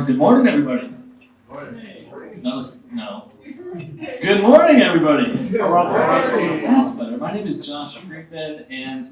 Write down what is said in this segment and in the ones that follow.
Good morning, everybody. No. Good morning, everybody. That's better. My name is Josh Friedman, and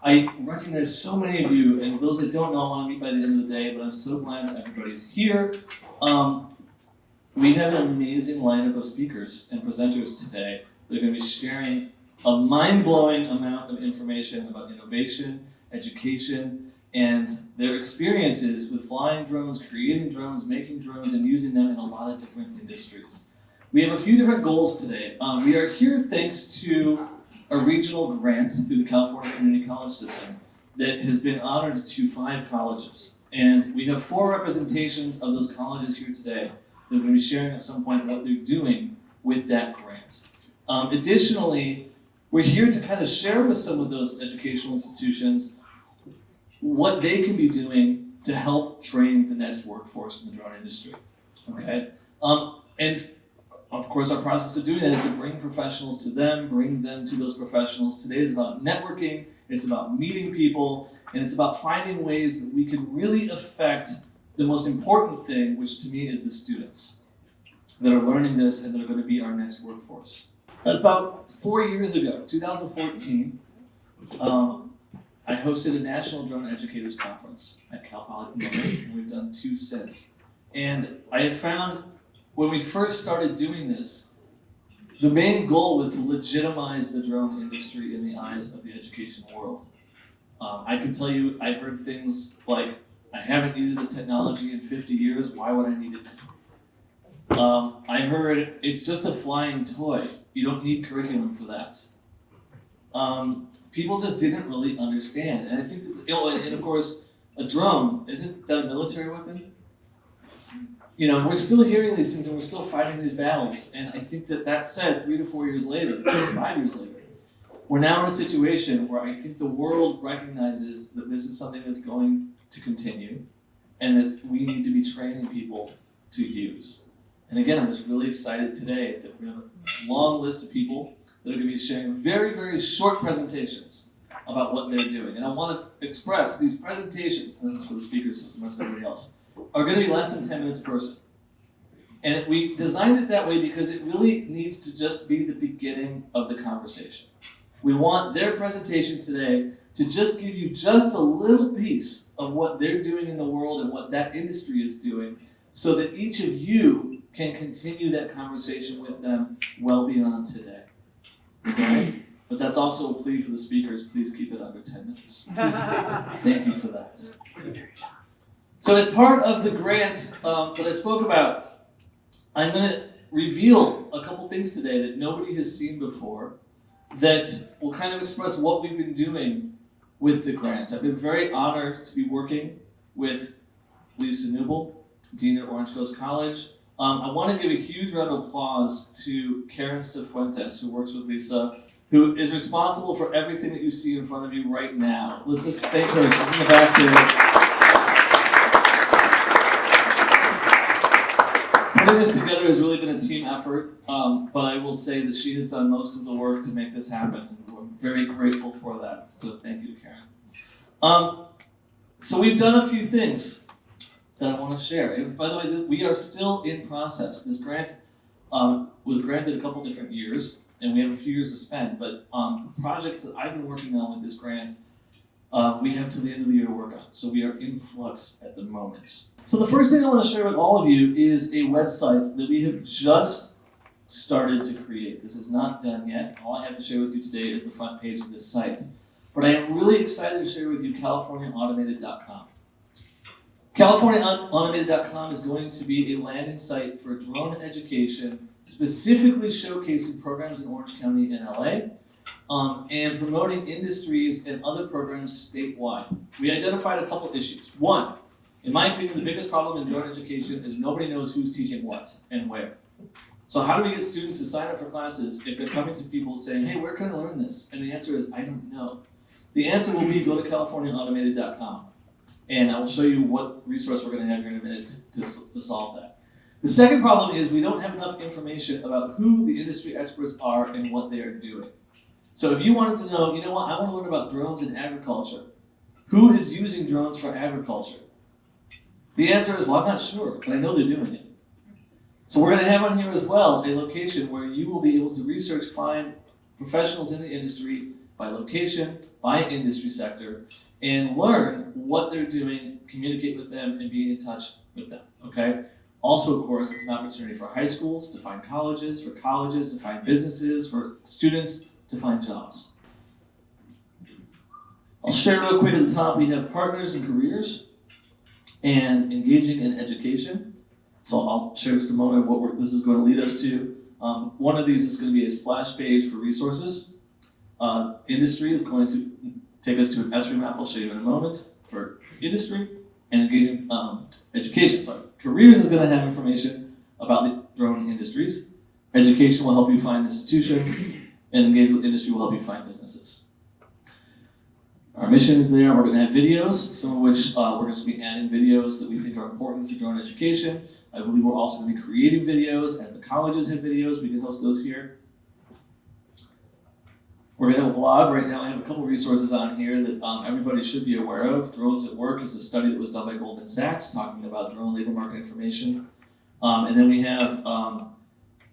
I recognize so many of you, and those that don't know, I want to meet by the end of the day, but I'm so glad that everybody's here. We have an amazing lineup of speakers and presenters today. They're going to be sharing a mind-blowing amount of information about innovation, education, and their experiences with flying drones, creating drones, making drones, and using them in a lot of different industries. We have a few different goals today. We are here thanks to a regional grant through the California Community College System that has been honored to 5 colleges. And we have 4 representations of those colleges here today that are going to be sharing at some point what they're doing with that grant. Additionally, we're here to kind of share with some of those educational institutions what they can be doing to help train the next workforce in the drone industry. Okay? And of course, our process of doing that is to bring professionals to them, bring them to those professionals. Today is about networking, it's about meeting people, and it's about finding ways that we can really affect the most important thing, which to me is the students that are learning this and that are going to be our next workforce. About 4 years ago, 2014, I hosted a National Drone Educators Conference at Cal Poly Pomona, and we've done 2 since. And I have found when we first started doing this, the main goal was to legitimize the drone industry in the eyes of the education world. I can tell you, I heard things like, I haven't needed this technology in 50 years, why would I need it now? I heard, it's just a flying toy, you don't need curriculum for that. People just didn't really understand. And I think that, and of course, a drone, isn't that a military weapon? You know, we're still hearing these things and we're still fighting these battles. And I think that said, 3 to 4 years later, 5 years later, we're now in a situation where I think the world recognizes that this is something that's going to continue and that we need to be training people to use. And again, I'm just really excited today that we have a long list of people that are going to be sharing very, very short presentations about what they're doing. And I want to express these presentations, this is for the speakers just as much as everybody else, are going to be less than 10 minutes per person. And we designed it that way because it really needs to just be the beginning of the conversation. We want their presentation today to just give you just a little piece of what they're doing in the world and what that industry is doing so that each of you can continue that conversation with them well beyond today. Okay? But that's also a plea for the speakers, please keep it under 10 minutes. Thank you for that. So as part of the grant that I spoke about, I'm going to reveal a couple things today that nobody has seen before that will kind of express what we've been doing with the grant. I've been very honored to be working with Lisa Newble, Dean at Orange Coast College. I want to give a huge round of applause to Karen Cifuentes, who works with Lisa, who is responsible for everything that you see in front of you right now. Let's just thank her. She's in the back here. Putting this together has really been a team effort, but I will say that she has done most of the work to make this happen. We're very grateful for that, so thank you to Karen. So we've done a few things that I want to share. And by the way, we are still in process. This grant was granted a couple different years, and we have a few years to spend, but projects that I've been working on with this grant, we have till the end of the year to work on. So we are in flux at the moment. So the first thing I want to share with all of you is a website that we have just started to create. This is not done yet. All I have to share with you today is the front page of this site. But I am really excited to share with you CaliforniaAutomated.com. CaliforniaAutomated.com is going to be a landing site for drone education, specifically showcasing programs in Orange County and LA, and promoting industries and other programs statewide. We identified a couple issues. One, in my opinion, the biggest problem in drone education is nobody knows who's teaching what and where. So how do we get students to sign up for classes if they're coming to people saying, hey, where can I learn this? And the answer is, I don't know. The answer will be go to CaliforniaAutomated.com. And I will show you what resource we're going to have here in a minute to solve that. The second problem is we don't have enough information about who the industry experts are and what they are doing. So if you wanted to know, you know what, I want to learn about drones in agriculture. Who is using drones for agriculture? The answer is, well, I'm not sure, but I know they're doing it. So we're going to have on here as well a location where you will be able to research, find professionals in the industry by location, by industry sector, and learn what they're doing, communicate with them, and be in touch with them, okay? Also, of course, it's an opportunity for high schools to find colleges, for colleges to find businesses, for students to find jobs. I'll share real quick at the top, we have partners in careers and engaging in education. So I'll share just a moment of what this is going to lead us to. One of these is going to be a splash page for resources. Industry is going to take us to an ESRI map I'll show you in a moment for industry and engaging education. Sorry. Careers is going to have information about the drone industries. Education will help you find institutions, and engage with industry will help you find businesses. Our mission is there. We're going to have videos, some of which we're just going to be adding videos that we think are important to drone education. I believe we're also going to be creating videos. As the colleges have videos, we can host those here. We're going to have a blog. Right now I have a couple resources on here that everybody should be aware of. Drones at Work is a study that was done by Goldman Sachs talking about drone labor market information. And then we have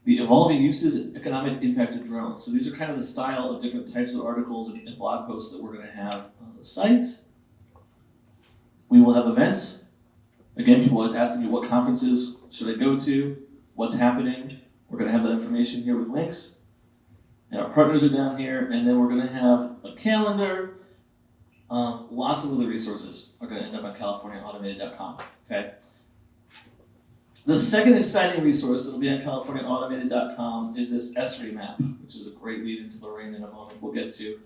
the evolving uses and economic impact of drones. So these are kind of the style of different types of articles and blog posts that we're going to have on the site. We will have events. Again, people always asking me what conferences should I go to, what's happening. We're going to have that information here with links. And our partners are down here, and then we're going to have a calendar. Lots of other resources are going to end up on CaliforniaAutomated.com. Okay. The second exciting resource that will be on CaliforniaAutomated.com is this ESRI map, which is a great lead into Lorraine in a moment we'll get to.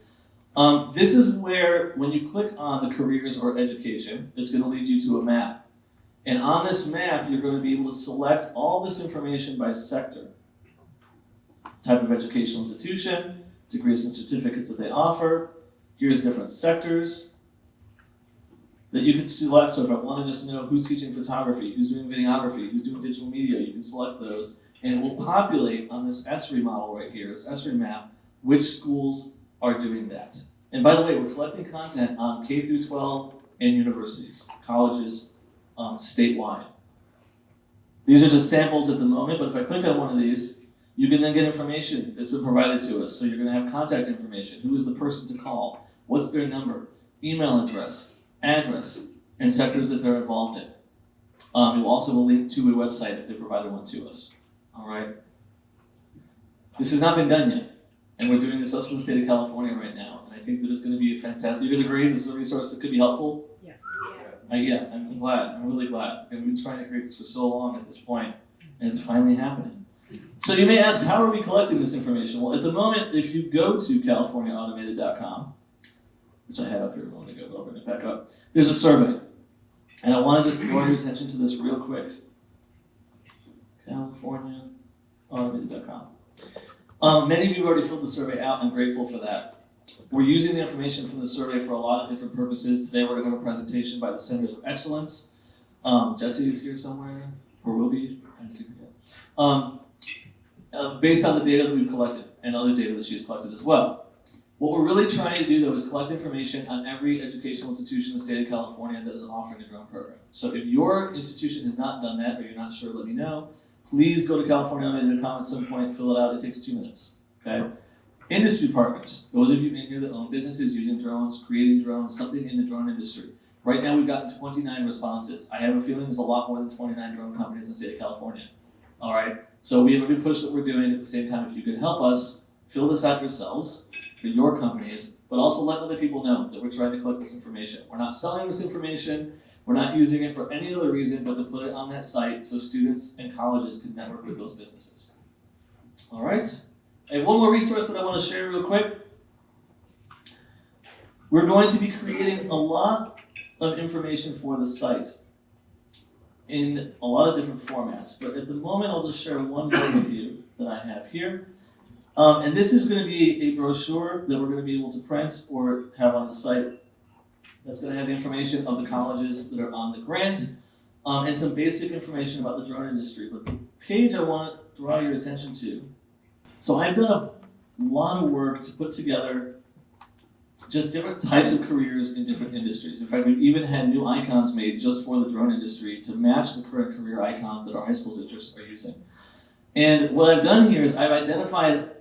This is where, when you click on the careers or education, it's going to lead you to a map. And on this map, you're going to be able to select all this information by sector. Type of educational institution, degrees and certificates that they offer. Here's different sectors that you can select. So if I want to just know who's teaching photography, who's doing videography, who's doing digital media, you can select those. And it will populate on this ESRI model right here, this ESRI map, which schools are doing that. And by the way, we're collecting content on K through 12 and universities, colleges, statewide. These are just samples at the moment, but if I click on one of these, you can then get information that's been provided to us. So you're going to have contact information. Who is the person to call? What's their number? Email address, and sectors that they're involved in. You'll also will link to a website if they provided one to us. All right. This has not been done yet, and we're doing this just for the state of California right now. And I think that it's going to be fantastic. You guys agree this is a resource that could be helpful? Yes. Yeah, I'm glad. I'm really glad. And we've been trying to create this for so long at this point, and it's finally happening. So you may ask, how are we collecting this information? Well, at the moment, if you go to CaliforniaAutomated.com, which I had up here a moment ago, but I'll bring it back up, there's a survey. And I want to just draw your attention to this real quick. CaliforniaAutomated.com. Many of you have already filled the survey out, and I'm grateful for that. We're using the information from the survey for a lot of different purposes. Today we're going to have a presentation by the Centers of Excellence. Jesse is here somewhere, or will be. I didn't see her yet. Based on the data that we've collected and other data that she's collected as well. What we're really trying to do, though, is collect information on every educational institution in the state of California that is offering a drone program. So if your institution has not done that, or you're not sure, let me know. Please go to CaliforniaAutomated.com at some point, fill it out. It takes 2 minutes. Okay. Industry partners, those of you in here that own businesses using drones, creating drones, something in the drone industry. Right now we've gotten 29 responses. I have a feeling there's a lot more than 29 drone companies in the state of California. All right, so we have a good push that we're doing. At the same time, if you could help us fill this out yourselves for your companies, but also let other people know that we're trying to collect this information. We're not selling this information. We're not using it for any other reason but to put it on that site so students and colleges can network with those businesses. All right, I have one more resource that I want to share real quick. We're going to be creating a lot of information for the site in a lot of different formats, but at the moment I'll just share one more with you that I have here. And this is going to be a brochure that we're going to be able to print or have on the site that's going to have the information of the colleges that are on the grant and some basic information about the drone industry. But the page I want to draw your attention to. So I've done a lot of work to put together just different types of careers in different industries. In fact, we've even had new icons made just for the drone industry to match the current career icons that our high school districts are using. And what I've done here is I've identified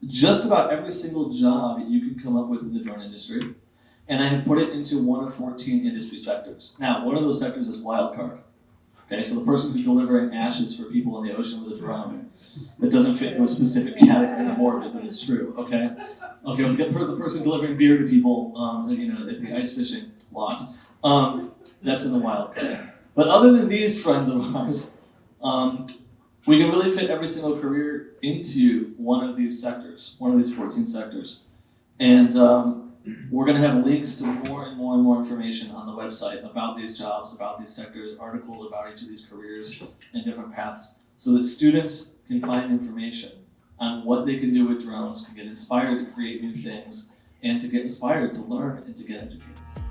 just about every single job you can come up with in the drone industry, and I have put it into one of 14 industry sectors. Now, one of those sectors is wildcard. Okay, so the person who's delivering ashes for people in the ocean with a drone, that doesn't fit into a specific category of morbid, but it's true, okay? Okay, we'll get the person delivering beer to people, at the ice fishing lot. That's in the wild card. But other than these friends of ours, we can really fit every single career into one of these sectors, one of these 14 sectors. And we're going to have links to more and more and more information on the website about these jobs, about these sectors, articles about each of these careers and different paths, so that students can find information on what they can do with drones, can get inspired to create new things, and to get inspired to learn and to get educated.